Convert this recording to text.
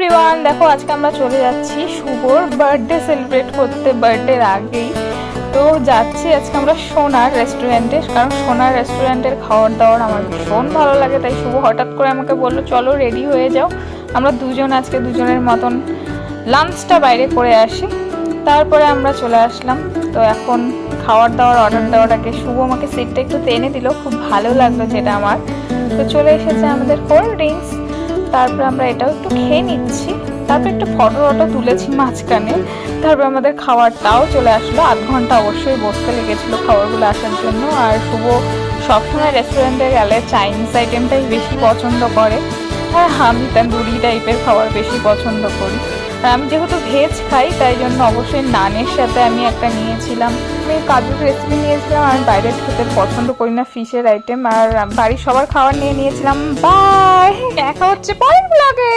Everyone, দেখো আজকে আমরা চলে যাচ্ছি শুভর বার্থডে সেলিব্রেট করতে, বার্থডের আগেই। তো যাচ্ছি আজকে আমরা সোনার রেস্টুরেন্টে, কারণ সোনার রেস্টুরেন্টের খাবার দাবার আমার ভীষণ ভালো লাগে। তাই শুভ হঠাৎ করে আমাকে বললো চলো রেডি হয়ে যাও, আমরা দুজন আজকে দুজনের মতন লাঞ্চটা বাইরে করে আসি। তারপরে আমরা চলে আসলাম। তো এখন খাবার দাবার অর্ডার দেওয়ার আগে শুভ আমাকে সিটটা একটু টেনে দিল, খুব ভালো লাগলো যেটা আমার। তো চলে এসেছে আমাদের কোল্ড ড্রিঙ্কস, তারপরে আমরা এটাও একটু খেয়ে নিচ্ছি, তারপর একটু ফটো তুলেছি মাঝখানে। তারপর আমাদের খাবারটাও চলে আসলো। আধ ঘন্টা অবশ্যই বসতে লেগেছিলো খাবারগুলো আসার জন্য। আর শুভ সবসময় রেস্টুরেন্টে গেলে চাইনিজ আইটেমটাই বেশি পছন্দ করে, আর আমি তন্দুরি টাইপের খাবার বেশি পছন্দ করি। আর আমি যেহেতু ভেজ খাই তাই জন্য অবশ্যই নানের সাথে আমি একটা নিয়েছিলাম, আমি কাজুর রেসিপি নিয়েছিলাম। আমি বাইরের খেতে পছন্দ করি না ফিশের আইটেম, আর বাড়ির সবার খাবার নিয়েছিলাম। বাই, দেখা হচ্ছে পরের ব্লগে।